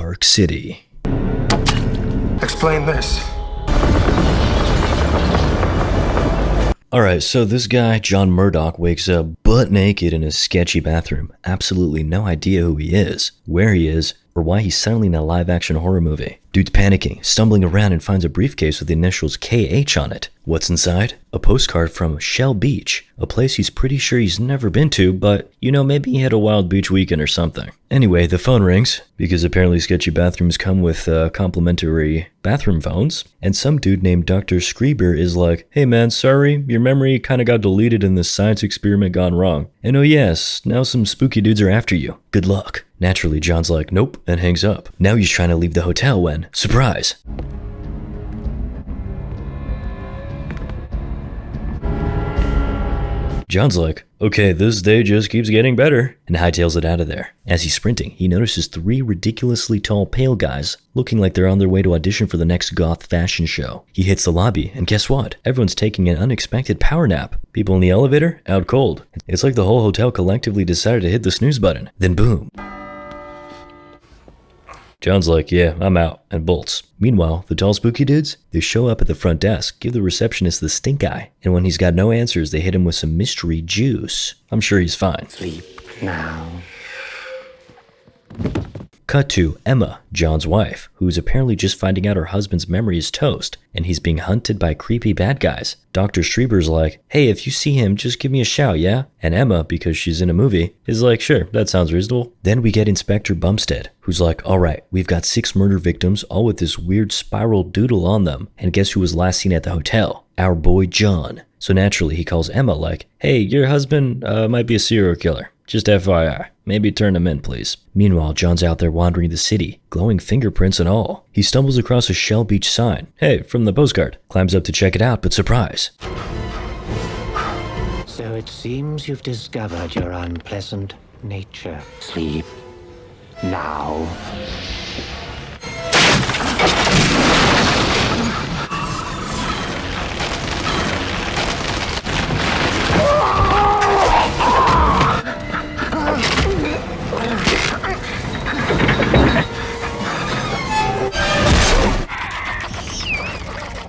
Dark City. Explain this. Alright, so this guy, John Murdoch, wakes up butt naked in his sketchy bathroom. Absolutely no idea who he is, where he is, or why he's suddenly in a live-action horror movie. Dude's panicking, stumbling around and finds a briefcase with the initials KH on it. What's inside? A postcard from Shell Beach, a place he's pretty sure he's never been to, but, you know, maybe he had a wild beach weekend or something. Anyway, the phone rings, because apparently sketchy bathrooms come with complimentary bathroom phones, and some dude named Dr. Screeber is like, "Hey man, sorry, your memory kinda got deleted in this science experiment gone wrong. And oh yes, now some spooky dudes are after you. Good luck." Naturally, John's like, "Nope," and hangs up. Now he's trying to leave the hotel when, surprise! John's like, "Okay, this day just keeps getting better," and hightails it out of there. As he's sprinting, he notices 3 ridiculously tall pale guys looking like they're on their way to audition for the next goth fashion show. He hits the lobby, and guess what? Everyone's taking an unexpected power nap. People in the elevator, out cold. It's like the whole hotel collectively decided to hit the snooze button. Then boom. John's like, "Yeah, I'm out," and bolts. Meanwhile, the tall spooky dudes, they show up at the front desk, give the receptionist the stink eye, and when he's got no answers, they hit him with some mystery juice. I'm sure he's fine. Sleep now. Cut to Emma, John's wife, who's apparently just finding out her husband's memory is toast, and he's being hunted by creepy bad guys. Dr. Schreiber's like, "Hey, if you see him, just give me a shout, yeah?" And Emma, because she's in a movie, is like, "Sure, that sounds reasonable." Then we get Inspector Bumstead, who's like, "Alright, we've got 6 murder victims, all with this weird spiral doodle on them, and guess who was last seen at the hotel? Our boy John." So naturally, he calls Emma like, "Hey, your husband might be a serial killer. Just FYI, maybe turn him in, please." Meanwhile, John's out there wandering the city, glowing fingerprints and all. He stumbles across a Shell Beach sign. Hey, from the postcard. Climbs up to check it out, but surprise. So it seems you've discovered your unpleasant nature. Sleep now.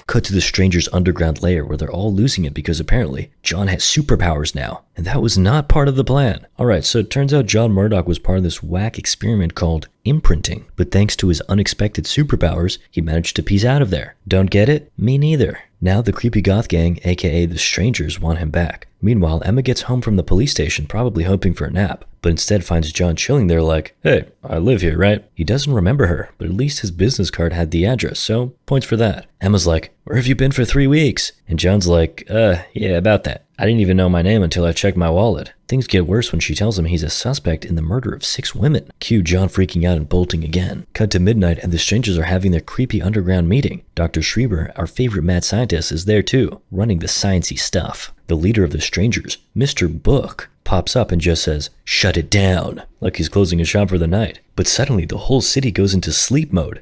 Cut to the Stranger's underground lair where they're all losing it because apparently John has superpowers now, and that was not part of the plan. Alright, so it turns out John Murdoch was part of this whack experiment called imprinting, but thanks to his unexpected superpowers, he managed to piece out of there. Don't get it? Me neither. Now the creepy goth gang, aka the Strangers, want him back. Meanwhile, Emma gets home from the police station probably hoping for a nap, but instead finds John chilling there like, "Hey, I live here, right?" He doesn't remember her, but at least his business card had the address, so points for that. Emma's like, "Where have you been for 3 weeks?" And John's like, yeah, about that. I didn't even know my name until I checked my wallet." Things get worse when she tells him he's a suspect in the murder of 6 women. Cue John freaking out and bolting again. Cut to midnight and the Strangers are having their creepy underground meeting. Dr. Schreiber, our favorite mad scientist, is there too, running the sciencey stuff. The leader of the Strangers, Mr. Book, pops up and just says, "Shut it down," like he's closing his shop for the night. But suddenly the whole city goes into sleep mode.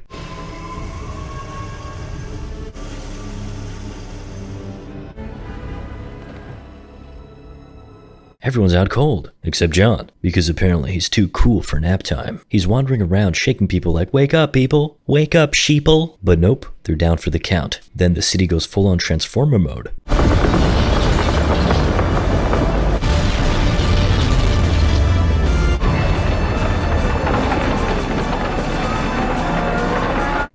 Everyone's out cold, except John, because apparently he's too cool for nap time. He's wandering around shaking people like, "Wake up, people! Wake up, sheeple!" But nope, they're down for the count. Then the city goes full on Transformer mode.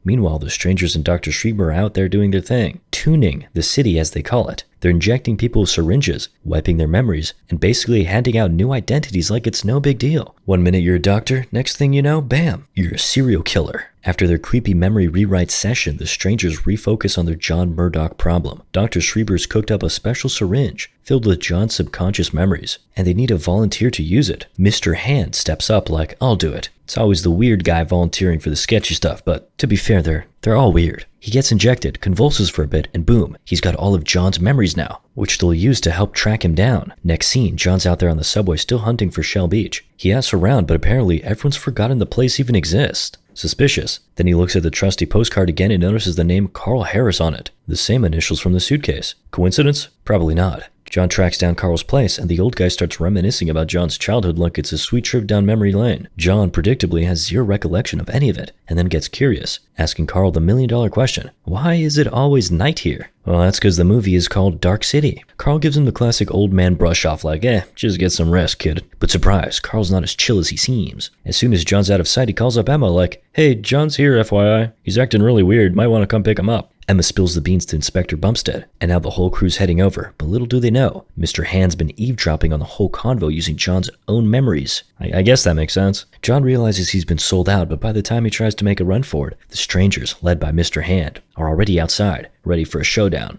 Meanwhile, the Strangers and Dr. Schreiber are out there doing their thing, tuning the city as they call it. They're injecting people with syringes, wiping their memories, and basically handing out new identities like it's no big deal. One minute you're a doctor, next thing you know, bam, you're a serial killer. After their creepy memory rewrite session, the Strangers refocus on their John Murdoch problem. Dr. Schreiber's cooked up a special syringe filled with John's subconscious memories, and they need a volunteer to use it. Mr. Hand steps up like, "I'll do it." It's always the weird guy volunteering for the sketchy stuff, but to be fair, they're all weird. He gets injected, convulses for a bit, and boom, he's got all of John's memories now, which they'll use to help track him down. Next scene, John's out there on the subway still hunting for Shell Beach. He asks around, but apparently everyone's forgotten the place even exists. Suspicious. Then he looks at the trusty postcard again and notices the name Carl Harris on it, the same initials from the suitcase. Coincidence? Probably not. John tracks down Carl's place, and the old guy starts reminiscing about John's childhood like it's a sweet trip down memory lane. John, predictably, has zero recollection of any of it, and then gets curious, asking Carl the million-dollar question, why is it always night here? Well, that's because the movie is called Dark City. Carl gives him the classic old man brush off like, just get some rest, kid. But surprise, Carl's not as chill as he seems. As soon as John's out of sight, he calls up Emma like, hey, John's here, FYI. He's acting really weird, might want to come pick him up. Emma spills the beans to Inspector Bumstead, and now the whole crew's heading over, but little do they know, Mr. Hand's been eavesdropping on the whole convo using John's own memories. I guess that makes sense. John realizes he's been sold out, but by the time he tries to make a run for it, the strangers, led by Mr. Hand, are already outside, ready for a showdown.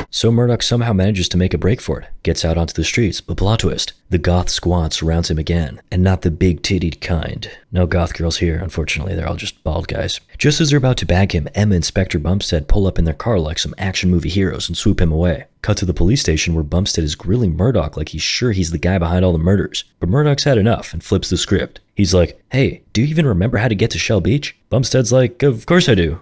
So Murdoch somehow manages to make a break for it, gets out onto the streets, but plot twist, the goth squad surrounds him again, and not the big-tittied kind. No goth girls here, unfortunately, they're all just bald guys. Just as they're about to bag him, Emma and Inspector Bumstead pull up in their car like some action movie heroes and swoop him away. Cut to the police station where Bumstead is grilling Murdoch like he's sure he's the guy behind all the murders, but Murdoch's had enough and flips the script. He's like, hey, do you even remember how to get to Shell Beach? Bumstead's like, of course I do.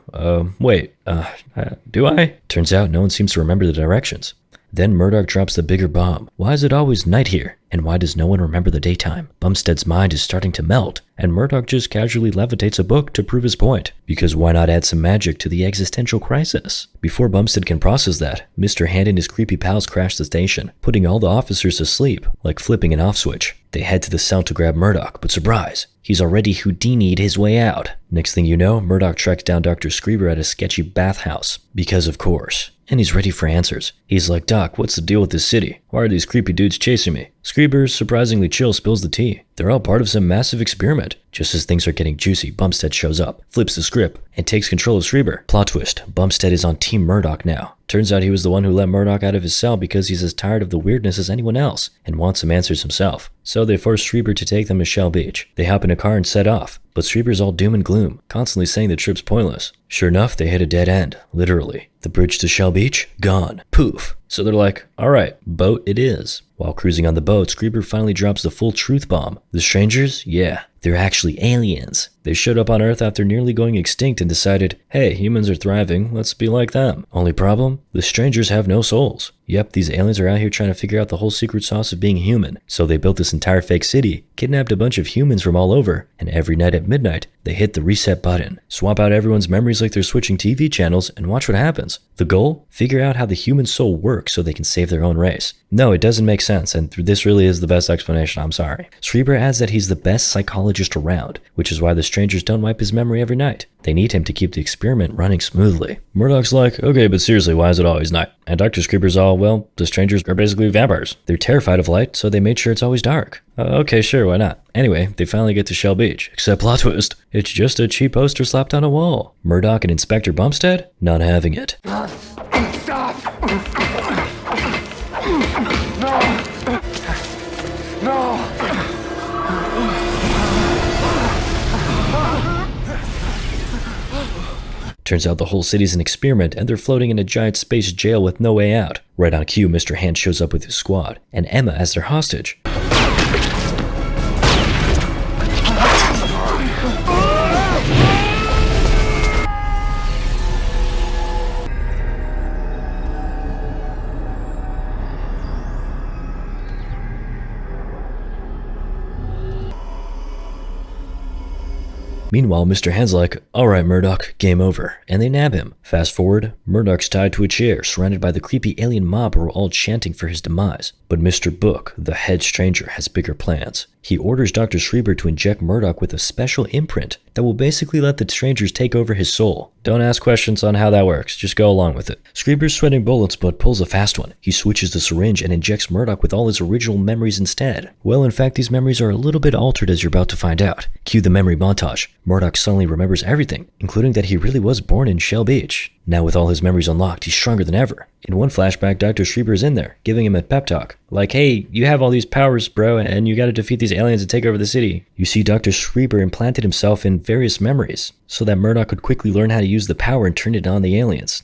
Do I? Turns out no one seems to remember the directions. Then Murdoch drops the bigger bomb. Why is it always night here? And why does no one remember the daytime? Bumstead's mind is starting to melt, and Murdoch just casually levitates a book to prove his point. Because why not add some magic to the existential crisis? Before Bumstead can process that, Mr. Hand and his creepy pals crash the station, putting all the officers to sleep, like flipping an off switch. They head to the cell to grab Murdoch, but surprise, he's already Houdini'd his way out. Next thing you know, Murdoch tracks down Dr. Screever at a sketchy bathhouse. Because of course. And he's ready for answers. He's like, Doc, what's the deal with this city? Why are these creepy dudes chasing me? Screever, surprisingly chill, spills the tea. They're all part of some massive experiment. Just as things are getting juicy, Bumstead shows up, flips the script, and takes control of Screever. Plot twist, Bumstead is on Team Murdoch now. Turns out he was the one who let Murdoch out of his cell because he's as tired of the weirdness as anyone else, and wants some answers himself. So they force Screever to take them to Shell Beach. They hop in a car and set off, but Screever's all doom and gloom, constantly saying the trip's pointless. Sure enough, they hit a dead end, literally. The bridge to Shell Beach? Gone. Poof. So they're like, alright, boat it is. While cruising on the boat, Screever finally drops the full truth bomb. The strangers? Yeah, they're actually aliens. They showed up on Earth after nearly going extinct and decided, hey, humans are thriving, let's be like them. Only problem? The strangers have no souls. Yep, these aliens are out here trying to figure out the whole secret sauce of being human. So they built this entire fake city, kidnapped a bunch of humans from all over, and every night at midnight, they hit the reset button, swap out everyone's memories like they're switching TV channels, and watch what happens. The goal? Figure out how the human soul works so they can save their own race. No, it doesn't make sense, and this really is the best explanation, I'm sorry. Screever adds that he's the best psychologist around, which is why the strangers don't wipe his memory every night. They need him to keep the experiment running smoothly. Murdoch's like, okay, but seriously, why is it always night? And Dr. Screever's all, well, the strangers are basically vampires. They're terrified of light, so they made sure it's always dark. Okay, sure, why not? Anyway, they finally get to Shell Beach, except plot twist, it's just a cheap poster slapped on a wall. Murdoch and Inspector Bumstead? Not having it. Stop! No! Turns out the whole city's an experiment and they're floating in a giant space jail with no way out. Right on cue, Mr. Hand shows up with his squad, and Emma as their hostage. Meanwhile, Mr. Hand's like, alright Murdoch, game over, and they nab him. Fast forward, Murdoch's tied to a chair, surrounded by the creepy alien mob who are all chanting for his demise. But Mr. Book, the head stranger, has bigger plans. He orders Dr. Screever to inject Murdoch with a special imprint that will basically let the strangers take over his soul. Don't ask questions on how that works, just go along with it. Screever's sweating bullets but pulls a fast one. He switches the syringe and injects Murdoch with all his original memories instead. Well, in fact, these memories are a little bit altered as you're about to find out. Cue the memory montage. Murdoch suddenly remembers everything, including that he really was born in Shell Beach. Now with all his memories unlocked, he's stronger than ever. In one flashback, Dr. Screever is in there, giving him a pep talk. Like, hey, you have all these powers, bro, and you gotta defeat these aliens and take over the city. You see, Dr. Screever implanted himself in various memories, so that Murdoch could quickly learn how to use the power and turn it on the aliens.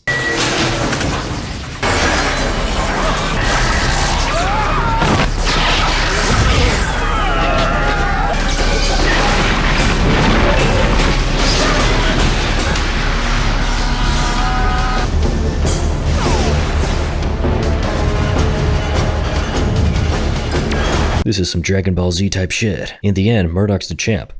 This is some Dragon Ball Z type shit. In the end, Murdoch's the champ.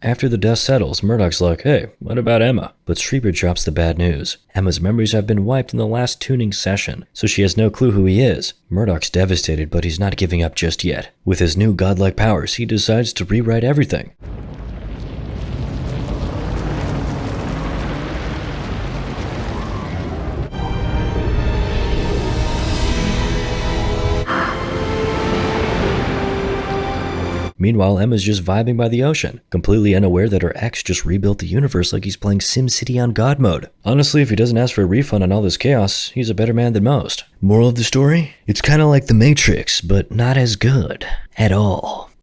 After the dust settles, Murdoch's like, hey, what about Emma? But Streeper drops the bad news. Emma's memories have been wiped in the last tuning session, so she has no clue who he is. Murdoch's devastated, but he's not giving up just yet. With his new godlike powers, he decides to rewrite everything. Meanwhile, Emma's just vibing by the ocean, completely unaware that her ex just rebuilt the universe like he's playing SimCity on God mode. Honestly, if he doesn't ask for a refund on all this chaos, he's a better man than most. Moral of the story? It's kinda like The Matrix, but not as good. At all.